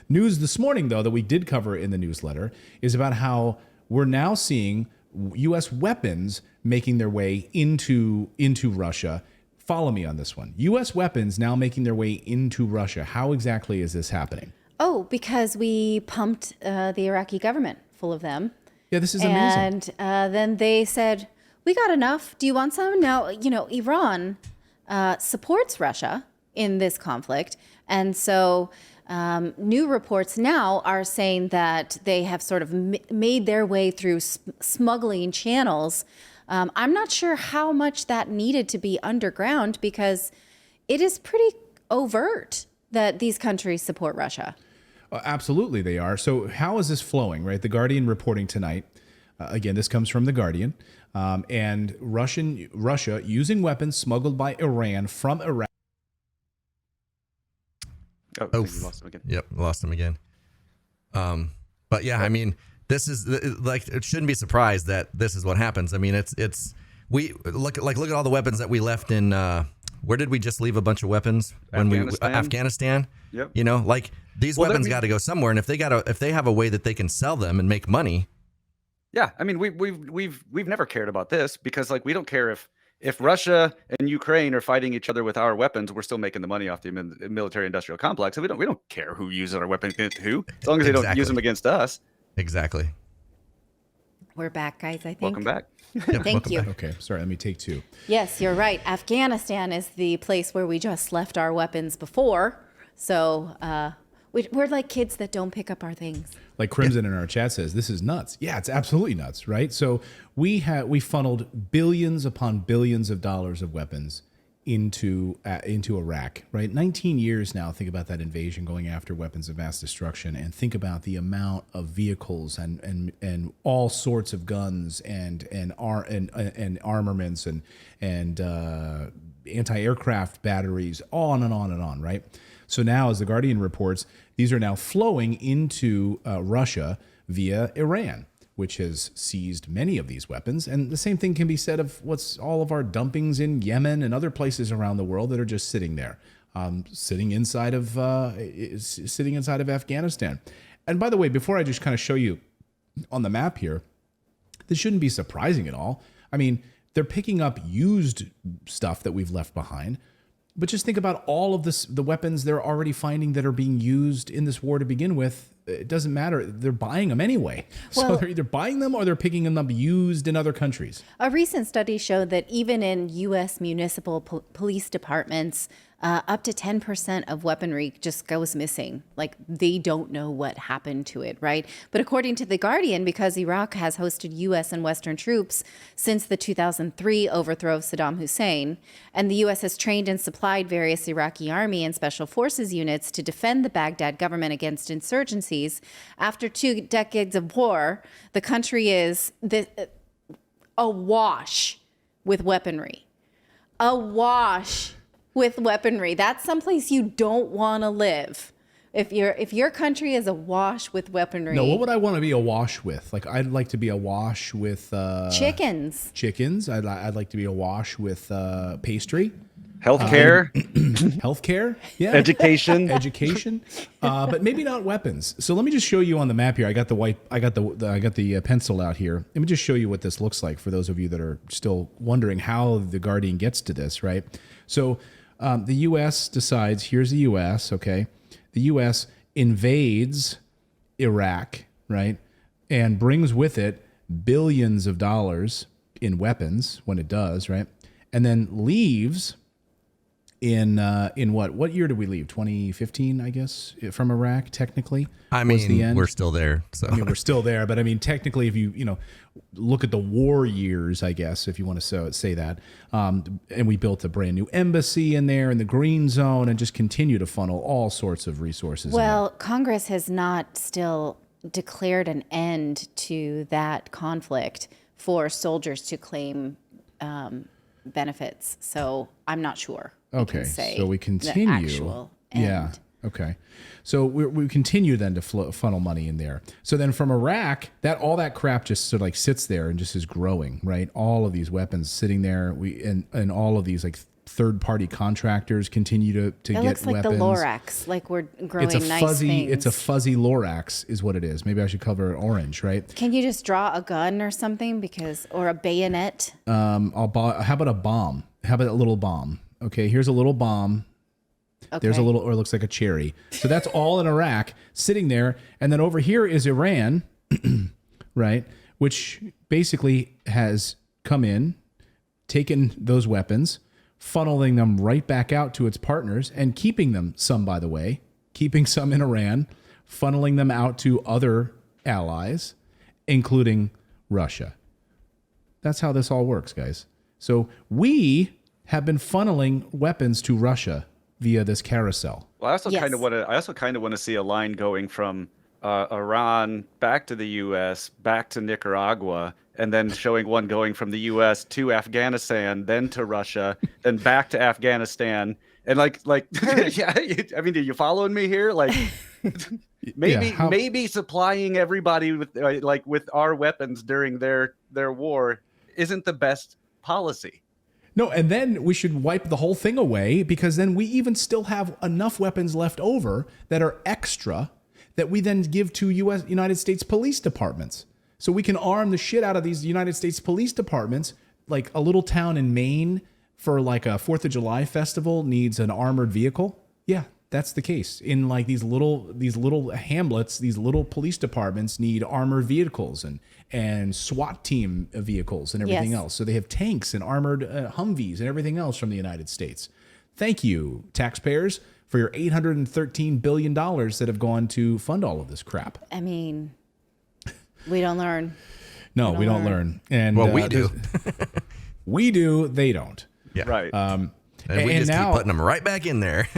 News this morning, though, that we did cover in the newsletter is about how we're now seeing U.S. weapons making their way into Russia. Follow me on this one. U.S. weapons now making their way into Russia. How exactly is this happening? Oh, because we pumped the Iraqi government full of them. Yeah, this is amazing. And then they said, we got enough. Do you want some? Now, Iran supports Russia in this conflict. And so new reports now are saying that they have sort of made their way through smuggling channels. I'm not sure how much that needed to be underground because it is pretty overt that these countries support Russia. Absolutely, they are. So how is this flowing, right? The Guardian reporting tonight. Again, this comes from The Guardian. And Russia using weapons smuggled by Iran from Iraq. Oh, I think we lost him again. Yep, lost him again. But yeah, I mean, this is like, it shouldn't be surprised that this is what happens. I mean, we look at all the weapons that we left in. Where did we just leave a bunch of weapons when Afghanistan? Yep. Like these weapons got to go somewhere, and if they have a way that they can sell them and make money. Yeah, I mean, we've never cared about this because like we don't care if Russia and Ukraine are fighting each other with our weapons, we're still making the money off the military-industrial complex. So we don't care who uses our weapons against who, as long as they don't use them against us. Exactly. We're back, guys, I think. Welcome back. Yep, Thank you. back. Okay, sorry, let me take two. Yes, you're right. Afghanistan is the place where we just left our weapons before. So we're like kids that don't pick up our things. Like Crimson in our chat says, this is nuts. Yeah, it's absolutely nuts, right? So we funneled billions upon billions of dollars of weapons into Iraq, right? 19 years now. Think about that invasion going after weapons of mass destruction, and think about the amount of vehicles and all sorts of guns and armaments and anti-aircraft batteries, on and on and on, right? So now, as the Guardian reports, these are now flowing into Russia via Iran, which has seized many of these weapons. And the same thing can be said of what's all of our dumpings in Yemen and other places around the world that are just sitting there, sitting inside of Afghanistan. And by the way, before I just kind of show you on the map here, this shouldn't be surprising at all. I mean, they're picking up used stuff that we've left behind. But just think about all of the weapons they're already finding that are being used in this war to begin with. It doesn't matter. They're buying them anyway. Well, so they're either buying them or they're picking them up used in other countries. A recent study showed that even in U.S. municipal police departments, up to 10% of weaponry just goes missing. Like they don't know what happened to it, right? But according to The Guardian, because Iraq has hosted U.S. and Western troops since the 2003 overthrow of Saddam Hussein, and the U.S. has trained and supplied various Iraqi army and special forces units to defend the Baghdad government against insurgencies, after 2 decades of war, the country is awash with weaponry. Awash with weaponry. That's someplace you don't want to live. If your country is awash with weaponry. No, what would I want to be awash with? Like, I'd like to be awash with chickens. Chickens. I'd like to be awash with pastry. Healthcare. Healthcare. Yeah. Education. Education. But maybe not weapons. So let me just show you on the map here. I got the pencil out here. Let me just show you what this looks like for those of you that are still wondering how the Guardian gets to this, right? So the U.S. decides, here's the U.S., okay? The U.S. invades Iraq, right? And brings with it billions of dollars in weapons when it does, right? And then leaves in what year did we leave? 2015, I guess, from Iraq, technically. I mean, we're still there. So. I mean, we're still there, but I mean, technically, if you look at the war years, I guess, if you want to say that, and we built a brand new embassy in there in the green zone, and just continue to funnel all sorts of resources. Well, Congress has not still declared an end to that conflict for soldiers to claim benefits, so I'm not sure. Okay, so we continue. The actual end. Yeah. Okay. So we continue then to funnel money in there. So then from Iraq, all that crap just sort of like sits there and just is growing, right? All of these weapons sitting there. And all of these like third-party contractors continue to It get looks like weapons. the Lorax, like we're growing It's a nice fuzzy. things. It's a fuzzy Lorax, is what it is. Maybe I should cover it orange, right? Can you just draw a gun or something or a bayonet? How about a bomb? How about a little bomb? Okay, here's a little bomb. Okay. There's a little, or it looks like a cherry. So that's all in Iraq sitting there. And then over here is Iran, right? Which basically has come in, taken those weapons, funneling them right back out to its partners and keeping them, some by the way, keeping some in Iran, funneling them out to other allies, including Russia. That's how this all works, guys. So we have been funneling weapons to Russia via this carousel. Well, I also Yes. kind of want to see a line going from Iran back to the U.S., back to Nicaragua, and then showing one going from the U.S. to Afghanistan, then to Russia, then back to Afghanistan, and yeah. I mean, are you following me here? Like, maybe supplying everybody with our weapons during their war isn't the best policy. No, and then we should wipe the whole thing away, because then we even still have enough weapons left over that are extra that we then give to United States police departments. So we can arm the shit out of these United States police departments. Like a little town in Maine for like a 4th of July festival needs an armored vehicle. Yeah, that's the case. In like these little hamlets, these little police departments need armored vehicles and SWAT team vehicles and everything Yes. else. So they have tanks and armored Humvees and everything else from the United States. Thank you, taxpayers, for your $813 billion that have gone to fund all of this crap. I mean, we don't learn. No, we don't learn. And Well, we do. we do. They don't. Yeah. Right. And we and just now- keep putting them right back in there.